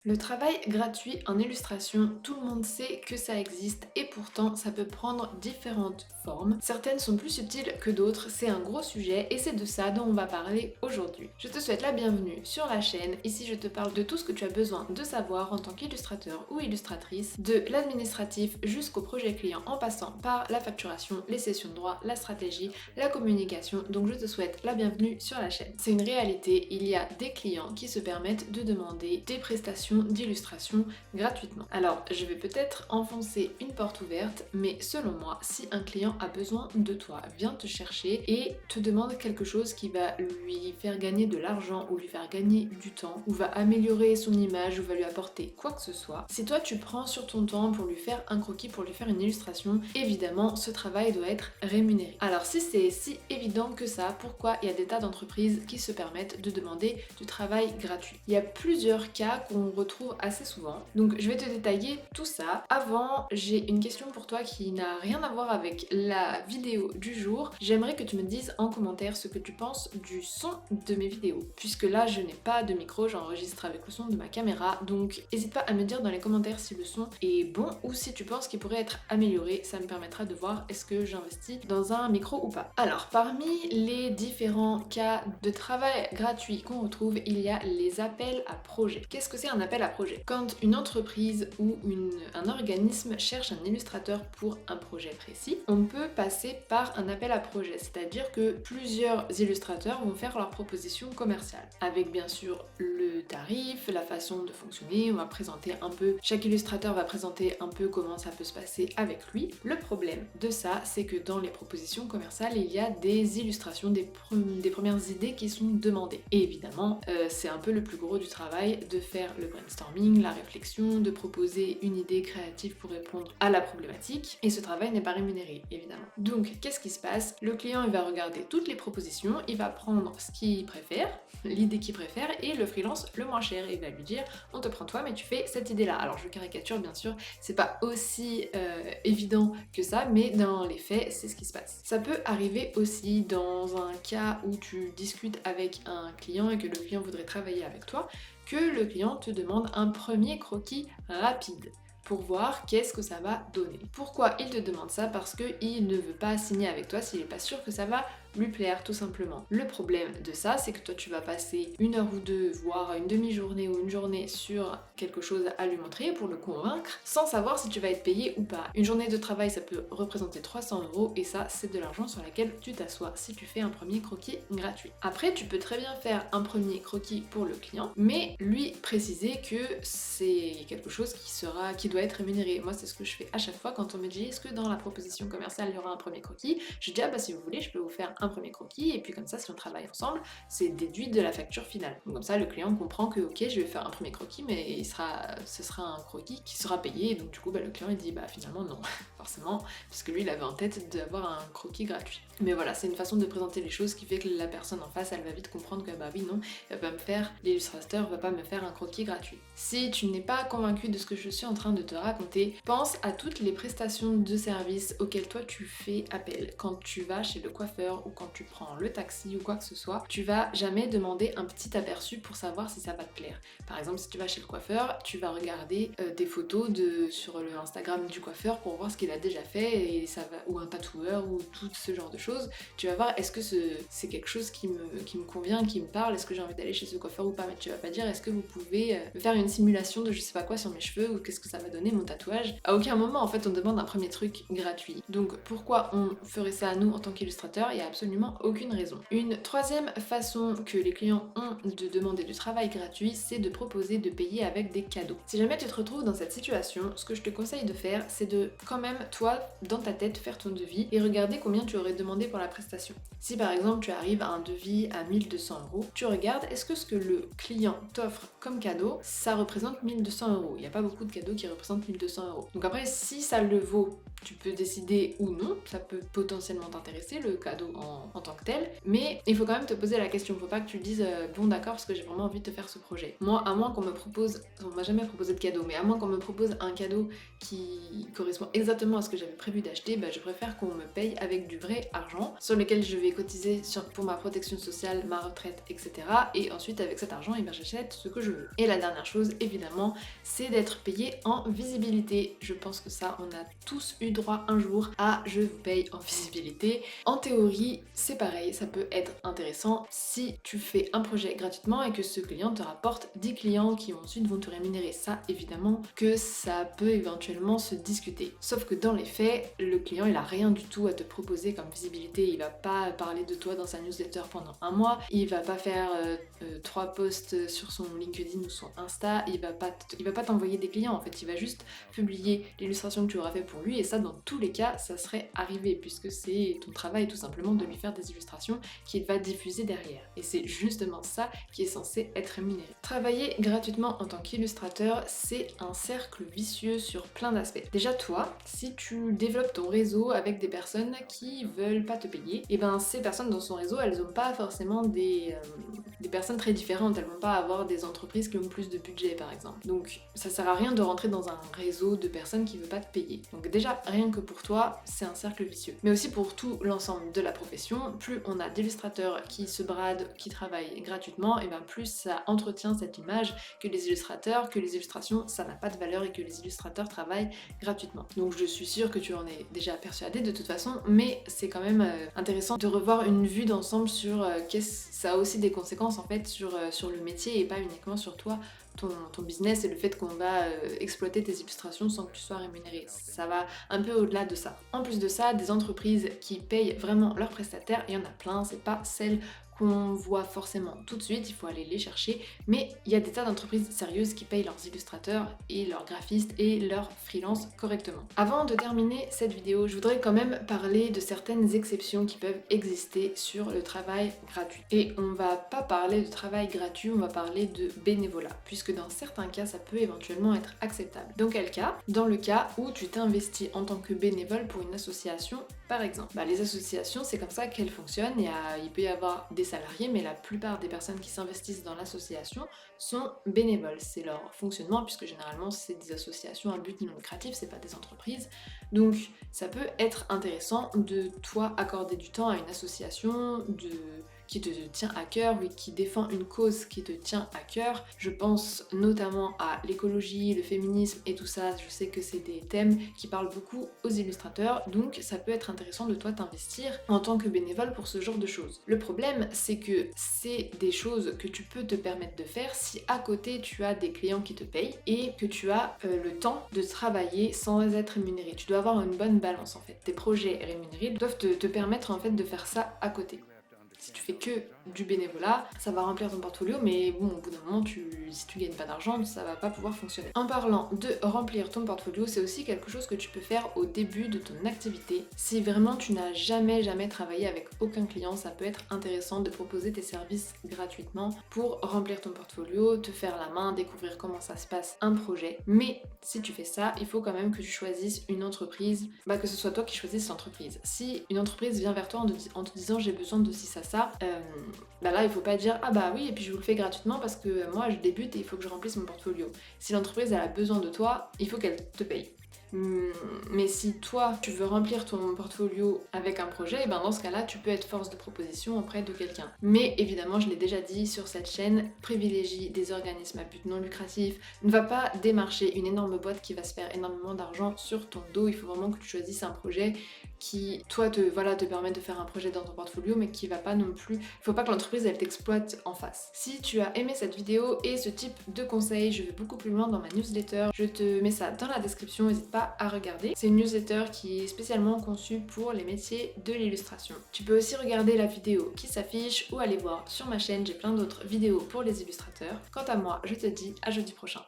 Le travail gratuit en illustration, tout le monde sait que ça existe et pourtant ça peut prendre différentes formes. Certaines sont plus subtiles que d'autres, c'est un gros sujet et c'est de ça dont on va parler aujourd'hui. Je te souhaite la bienvenue sur la chaîne, ici je te parle de tout ce que tu as besoin de savoir en tant qu'illustrateur ou illustratrice, de l'administratif jusqu'au projet client en passant par la facturation, les sessions de droit, la stratégie, la communication, donc je te souhaite la bienvenue sur la chaîne. C'est une réalité, il y a des clients qui se permettent de demander des prestations d'illustration gratuitement. Alors, je vais peut-être enfoncer une porte ouverte, mais selon moi, si un client a besoin de toi, vient te chercher et te demande quelque chose qui va lui faire gagner de l'argent ou lui faire gagner du temps, ou va améliorer son image, ou va lui apporter quoi que ce soit, si toi tu prends sur ton temps pour lui faire un croquis, pour lui faire une illustration, évidemment, ce travail doit être rémunéré. Alors, si c'est si évident que ça, pourquoi il y a des tas d'entreprises qui se permettent de demander du travail gratuit? Il y a plusieurs cas qu'on retrouve assez souvent. Donc je vais te détailler tout ça. Avant, j'ai une question pour toi qui n'a rien à voir avec la vidéo du jour. J'aimerais que tu me dises en commentaire ce que tu penses du son de mes vidéos. Puisque là, je n'ai pas de micro, j'enregistre avec le son de ma caméra. Donc n'hésite pas à me dire dans les commentaires si le son est bon ou si tu penses qu'il pourrait être amélioré. Ça me permettra de voir est-ce que j'investis dans un micro ou pas. Alors, parmi les différents cas de travail gratuit qu'on retrouve, il y a les appels à projets. Qu'est-ce que c'est un appel à projet? Quand une entreprise ou un organisme cherche un illustrateur pour un projet précis, on peut passer par un appel à projet, c'est-à-dire que plusieurs illustrateurs vont faire leur proposition commerciale, avec bien sûr le tarif, la façon de fonctionner, on va présenter un peu, chaque illustrateur va présenter un peu comment ça peut se passer avec lui. Le problème de ça, c'est que dans les propositions commerciales, il y a des illustrations, des premières idées qui sont demandées. Et évidemment, c'est un peu le plus gros du travail de faire le brainstorming, la réflexion, de proposer une idée créative pour répondre à la problématique, et ce travail n'est pas rémunéré, évidemment. Donc, qu'est-ce qui se passe? Le client, il va regarder toutes les propositions, il va prendre ce qu'il préfère, l'idée qu'il préfère, et le freelance le moins cher, et il va lui dire, on te prend toi, mais tu fais cette idée-là. Alors, je caricature, bien sûr, c'est pas aussi évident que ça, mais dans les faits, c'est ce qui se passe. Ça peut arriver aussi dans un cas où tu discutes avec un client et que le client voudrait travailler avec toi, que le client te demande un premier croquis rapide pour voir qu'est-ce que ça va donner. Pourquoi il te demande ça? Parce qu'il ne veut pas signer avec toi s'il n'est pas sûr que ça va lui plaire, tout simplement. Le problème de ça, c'est que toi tu vas passer une heure ou deux, voire une demi-journée ou une journée sur quelque chose à lui montrer pour le convaincre, sans savoir si tu vas être payé ou pas. Une journée de travail, ça peut représenter 300 € et ça, c'est de l'argent sur laquelle tu t'assois si tu fais un premier croquis gratuit. Après, tu peux très bien faire un premier croquis pour le client, mais lui préciser que c'est quelque chose qui doit être rémunéré. Moi, c'est ce que je fais à chaque fois quand on me dit est-ce que dans la proposition commerciale il y aura un premier croquis, je dis ah bah si vous voulez, je peux vous faire un premier croquis et puis comme ça si on travaille ensemble, c'est déduit de la facture finale. Donc comme ça le client comprend que ok, je vais faire un premier croquis mais ce sera un croquis qui sera payé et donc du coup bah, le client il dit bah finalement non, forcément, parce que lui il avait en tête d'avoir un croquis gratuit. Mais voilà, c'est une façon de présenter les choses qui fait que la personne en face elle va vite comprendre que bah oui non, l'illustrateur va pas me faire un croquis gratuit. Si tu n'es pas convaincu de ce que je suis en train de te raconter, pense à toutes les prestations de services auxquelles toi tu fais appel. Quand tu vas chez le coiffeur ou quand tu prends le taxi ou quoi que ce soit, tu vas jamais demander un petit aperçu pour savoir si ça va te plaire. Par exemple, si tu vas chez le coiffeur, tu vas regarder des photos sur le Instagram du coiffeur pour voir ce qu'il a déjà fait et ça va, ou un tatoueur ou tout ce genre de choses. Tu vas voir est-ce que c'est quelque chose qui me convient, qui me parle, est-ce que j'ai envie d'aller chez ce coiffeur ou pas, mais tu vas pas dire est-ce que vous pouvez me faire une simulation de je sais pas quoi sur mes cheveux ou qu'est-ce que ça va donner mon tatouage. À aucun moment en fait on demande un premier truc gratuit. Donc pourquoi on ferait ça à nous en tant qu'illustrateur? Il y a absolument aucune raison. Une troisième façon que les clients ont de demander du travail gratuit, c'est de proposer de payer avec des cadeaux. Si jamais tu te retrouves dans cette situation, ce que je te conseille de faire, c'est de quand même toi dans ta tête faire ton devis et regarder combien tu aurais demandé pour la prestation. Si par exemple tu arrives à un devis à 1 200 €, tu regardes est-ce que ce que le client t'offre comme cadeau, ça représente 1 200 €. Il n'y a pas beaucoup de cadeaux qui représentent 1 200 €. Donc après, si ça le vaut, tu peux décider ou non, ça peut potentiellement t'intéresser le cadeau en tant que tel, mais il faut quand même te poser la question, faut pas que tu te dises bon d'accord parce que j'ai vraiment envie de te faire ce projet. Moi, à moins qu'on me propose, on m'a jamais proposé de cadeau, mais à moins qu'on me propose un cadeau qui correspond exactement à ce que j'avais prévu d'acheter, bah, je préfère qu'on me paye avec du vrai argent sur lequel je vais cotiser pour ma protection sociale, ma retraite, etc. Et ensuite avec cet argent, eh ben, j'achète ce que je veux. Et la dernière chose, chose évidemment, c'est d'être payé en visibilité. Je pense que ça, on a tous eu droit un jour à je vous paye en visibilité. En théorie, c'est pareil, ça peut être intéressant si tu fais un projet gratuitement et que ce client te rapporte 10 clients qui ensuite vont te rémunérer. Ça, évidemment, que ça peut éventuellement se discuter. Sauf que dans les faits, le client, il a rien du tout à te proposer comme visibilité. Il va pas parler de toi dans sa newsletter pendant un mois. Il va pas faire 3 posts sur son LinkedIn ou son Insta. Il va pas t'envoyer des clients. En fait, il va juste publier l'illustration que tu auras fait pour lui. Et ça, dans tous les cas, ça serait arrivé puisque c'est ton travail tout simplement de lui faire des illustrations qu'il va diffuser derrière. Et c'est justement ça qui est censé être rémunéré. Travailler gratuitement en tant qu'illustrateur, c'est un cercle vicieux sur plein d'aspects. Déjà toi, si tu développes ton réseau avec des personnes qui veulent pas te payer, et ben ces personnes dans son réseau, elles ont pas forcément des personnes très différentes, elles vont pas avoir des entreprises qui ont plus de budget par exemple. Donc ça sert à rien de rentrer dans un réseau de personnes qui veulent pas te payer. Donc déjà, rien que pour toi, c'est un cercle vicieux. Mais aussi pour tout l'ensemble de la profession, plus on a d'illustrateurs qui se bradent, qui travaillent gratuitement, et ben plus ça entretient cette image que les illustrateurs, que les illustrations, ça n'a pas de valeur et que les illustrateurs travaillent gratuitement. Donc je suis sûre que tu en es déjà persuadé de toute façon, mais c'est quand même intéressant de revoir une vue d'ensemble sur ça a aussi des conséquences en fait sur le métier et pas uniquement sur toi, ton business et le fait qu'on va exploiter tes illustrations sans que tu sois rémunéré. Ça va un peu au-delà de ça. En plus de ça, des entreprises qui payent vraiment leurs prestataires, il y en a plein, c'est pas celles qu'on voit forcément tout de suite, il faut aller les chercher, mais il y a des tas d'entreprises sérieuses qui payent leurs illustrateurs et leurs graphistes et leurs freelances correctement. Avant de terminer cette vidéo, je voudrais quand même parler de certaines exceptions qui peuvent exister sur le travail gratuit. Et on va pas parler de travail gratuit, on va parler de bénévolat, puisque dans certains cas, ça peut éventuellement être acceptable. Dans quel cas? Dans le cas où tu t'investis en tant que bénévole pour une association, par exemple. Les associations, c'est comme ça qu'elles fonctionnent. Il peut y avoir des salariés, mais la plupart des personnes qui s'investissent dans l'association sont bénévoles. C'est leur fonctionnement, puisque généralement, c'est des associations à but non lucratif, c'est pas des entreprises. Donc, ça peut être intéressant de, toi, accorder du temps à une association qui te tient à cœur, oui, qui défend une cause qui te tient à cœur. Je pense notamment à l'écologie, le féminisme et tout ça. Je sais que c'est des thèmes qui parlent beaucoup aux illustrateurs, donc ça peut être intéressant de toi t'investir en tant que bénévole pour ce genre de choses. Le problème, c'est que c'est des choses que tu peux te permettre de faire si à côté tu as des clients qui te payent et que tu as le temps de travailler sans être rémunéré. Tu dois avoir une bonne balance en fait. Tes projets rémunérés doivent te permettre en fait de faire ça à côté. Si tu fais que du bénévolat, ça va remplir ton portfolio, mais bon, au bout d'un moment, si tu gagnes pas d'argent, ça va pas pouvoir fonctionner. En parlant de remplir ton portfolio, c'est aussi quelque chose que tu peux faire au début de ton activité. Si vraiment tu n'as jamais travaillé avec aucun client, ça peut être intéressant de proposer tes services gratuitement pour remplir ton portfolio, te faire la main, découvrir comment ça se passe un projet. Mais si tu fais ça, il faut quand même que tu choisisses une entreprise, que ce soit toi qui choisisses l'entreprise. Si une entreprise vient vers toi en te disant j'ai besoin de ci, ça, là il faut pas dire ah bah oui et puis je vous le fais gratuitement parce que moi je débute et il faut que je remplisse mon portfolio. Si l'entreprise elle a besoin de toi, il faut qu'elle te paye. Mais si toi tu veux remplir ton portfolio avec un projet, et dans ce cas-là tu peux être force de proposition auprès de quelqu'un. Mais évidemment, je l'ai déjà dit sur cette chaîne, privilégie des organismes à but non lucratif, ne va pas démarcher une énorme boîte qui va se faire énormément d'argent sur ton dos. Il faut vraiment que tu choisisses un projet qui, toi, te permet de faire un projet dans ton portfolio, mais qui va pas non plus... Il faut pas que l'entreprise, elle t'exploite en face. Si tu as aimé cette vidéo et ce type de conseils, je vais beaucoup plus loin dans ma newsletter. Je te mets ça dans la description, n'hésite pas à regarder. C'est une newsletter qui est spécialement conçue pour les métiers de l'illustration. Tu peux aussi regarder la vidéo qui s'affiche ou aller voir sur ma chaîne, j'ai plein d'autres vidéos pour les illustrateurs. Quant à moi, je te dis à jeudi prochain.